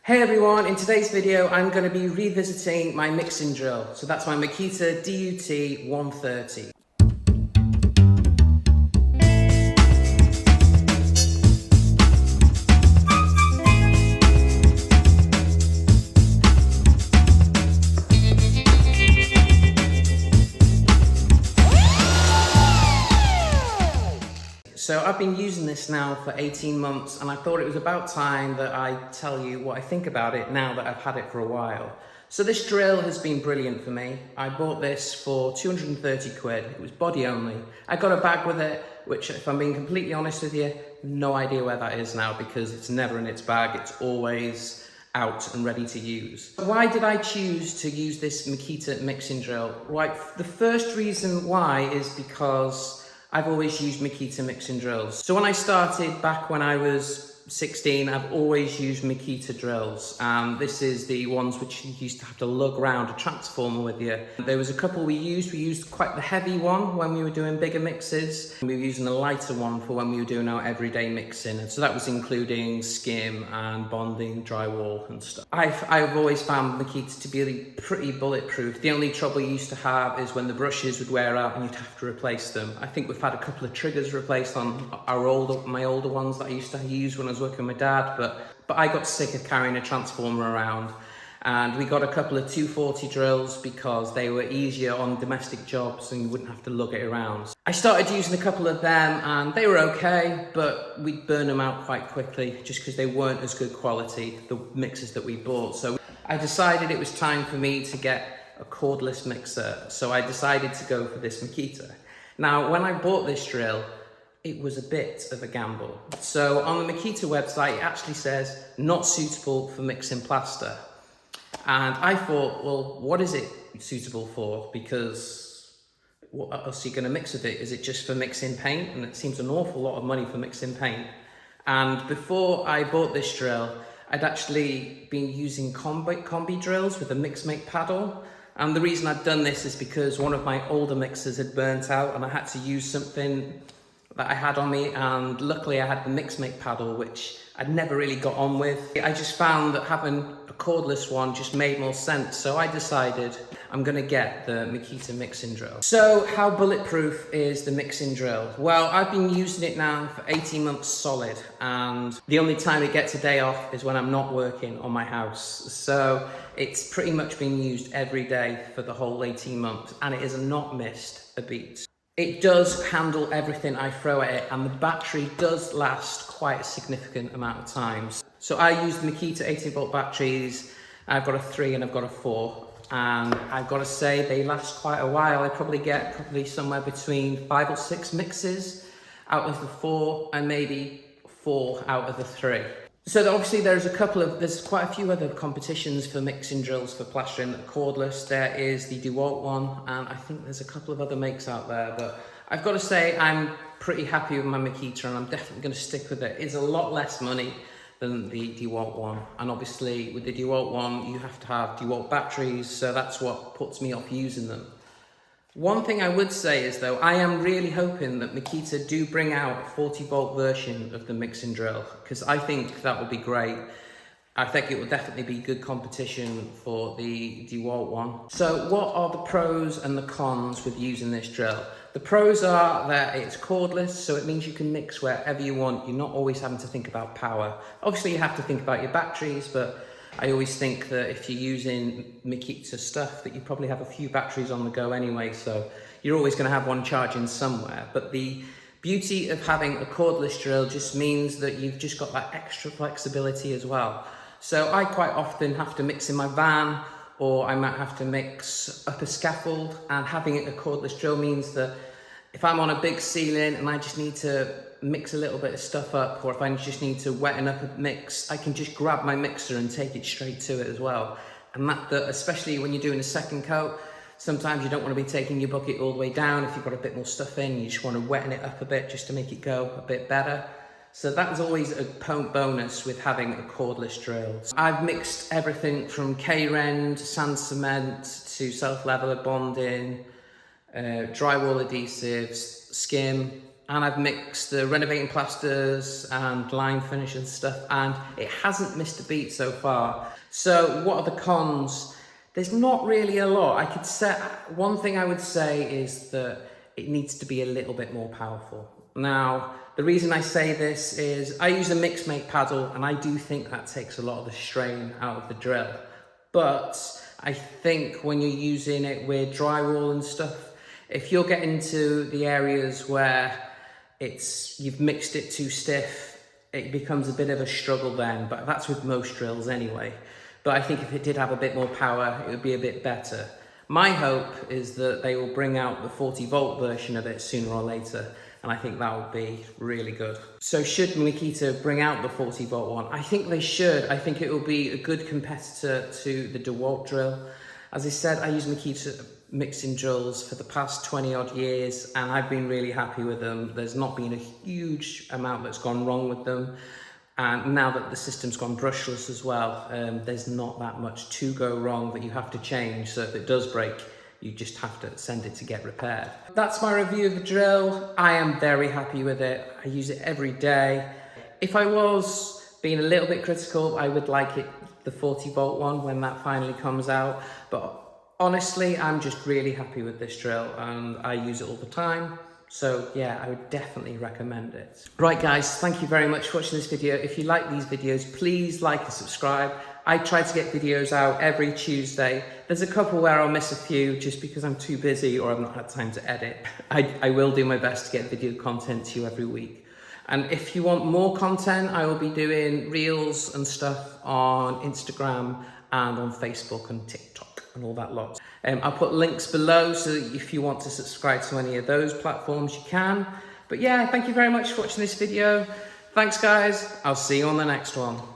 Hey everyone, in today's video I'm going to be revisiting my mixing drill. So that's my Makita DUT130. So I've been using this now for 18 months and I thought it was about time that I tell you what I think about it now that I've had it for a while. So this drill has been brilliant for me. I bought this for 230 quid. It was body only. I got a bag with it, which if I'm being completely honest with you, no idea where that is now because it's never in its bag. It's always out and ready to use. Why did I choose to use this Makita mixing drill? Right, the first reason why is because I've always used Makita mixing drills. So when I started back when I was 16, I've always used Makita drills. This is the ones which you used to have to lug around a transformer with you. There was a couple we used quite the heavy one when we were doing bigger mixes. We were using a lighter one for when we were doing our everyday mixing. And so that was including skim and bonding, drywall and stuff. I've always found Makita to be pretty bulletproof. The only trouble you used to have is when the brushes would wear out and you'd have to replace them. I think we've had a couple of triggers replaced on my older ones that I used to use when I was working with my dad, but I got sick of carrying a transformer around, and we got a couple of 240 drills because they were easier on domestic jobs and you wouldn't have to lug it around. I started using a couple of them and they were okay, but we'd burn them out quite quickly just because they weren't as good quality, the mixers that we bought. So I decided it was time for me to get a cordless mixer, so I decided to go for this Makita. Now when I bought this drill, it was a bit of a gamble. So on the Makita website, it actually says not suitable for mixing plaster. And I thought, well, what is it suitable for? Because what else are you gonna mix with it? Is it just for mixing paint? And it seems an awful lot of money for mixing paint. And before I bought this drill, I'd actually been using combi drills with a mix-make paddle. And the reason I'd done this is because one of my older mixers had burnt out and I had to use something that I had on me, and luckily I had the mix-make paddle, which I'd never really got on with. I just found that having a cordless one just made more sense, so I decided I'm gonna get the Makita mixing drill. So how bulletproof is the mixing drill? Well, I've been using it now for 18 months solid, and the only time it gets a day off is when I'm not working on my house. So it's pretty much been used every day for the whole 18 months, and it has not missed a beat. It does handle everything I throw at it, and the battery does last quite a significant amount of times. So I use the Makita 18-volt batteries. I've got a 3 and I've got a 4, and I've got to say they last quite a while. I probably get somewhere between 5 or 6 mixes out of the 4 and maybe 4 out of the 3. So obviously there's quite a few other competitions for mixing drills for plastering that are cordless. There is the DeWalt one, and I think there's a couple of other makes out there, but I've got to say I'm pretty happy with my Makita and I'm definitely going to stick with it. It's a lot less money than the DeWalt one, and obviously with the DeWalt one you have to have DeWalt batteries, so that's what puts me off using them. One thing I would say is though, I am really hoping that Makita do bring out a 40-volt version of the mixing drill, because I think that would be great. I think it will definitely be good competition for the DeWalt one. So what are the pros and the cons with using this drill? The pros are that it's cordless, so it means you can mix wherever you want. You're not always having to think about power. Obviously you have to think about your batteries, but I always think that if you're using Makita stuff that you probably have a few batteries on the go anyway, so you're always going to have one charging somewhere. But the beauty of having a cordless drill just means that you've just got that extra flexibility as well. So I quite often have to mix in my van, or I might have to mix up a scaffold, and having a cordless drill means that if I'm on a big ceiling and I just need to mix a little bit of stuff up, or if I just need to wetten up a mix, I can just grab my mixer and take it straight to it as well. And that especially when you're doing a second coat, sometimes you don't want to be taking your bucket all the way down if you've got a bit more stuff in. You just want to wetten it up a bit just to make it go a bit better. So that's always a bonus with having a cordless drill. I've mixed everything from K-Rend, sand cement to self-leveler bonding, drywall adhesives, skim, and I've mixed the renovating plasters and line finish and stuff, and it hasn't missed a beat so far. So what are the cons? There's not really a lot. I could say, one thing I would say is that it needs to be a little bit more powerful. Now, the reason I say this is I use a mixed make paddle, and I do think that takes a lot of the strain out of the drill. But I think when you're using it with drywall and stuff, if you're getting to the areas where you've mixed it too stiff, it becomes a bit of a struggle then, but that's with most drills anyway. But I think if it did have a bit more power, it would be a bit better. My hope is that they will bring out the 40-volt version of it sooner or later, and I think that would be really good. So should Makita bring out the 40-volt one? I think they should. I think it will be a good competitor to the DeWalt drill. As I said, I use Makita mixing drills for the past 20 odd years, and I've been really happy with them. There's not been a huge amount that's gone wrong with them. And now that the system's gone brushless as well, there's not that much to go wrong that you have to change. So if it does break, you just have to send it to get repaired. That's my review of the drill. I am very happy with it. I use it every day. If I was being a little bit critical, I would like it, the 40-volt one, when that finally comes out. But honestly, I'm just really happy with this drill, and I use it all the time. So yeah, I would definitely recommend it. Right guys, thank you very much for watching this video. If you like these videos, please like and subscribe. I try to get videos out every Tuesday. There's a couple where I'll miss a few just because I'm too busy or I've not had time to edit. I will do my best to get video content to you every week. And if you want more content, I will be doing reels and stuff on Instagram and on Facebook and TikTok and all that lot. I'll put links below, so that if you want to subscribe to any of those platforms, you can. But yeah, thank you very much for watching this video. Thanks guys, I'll see you on the next one.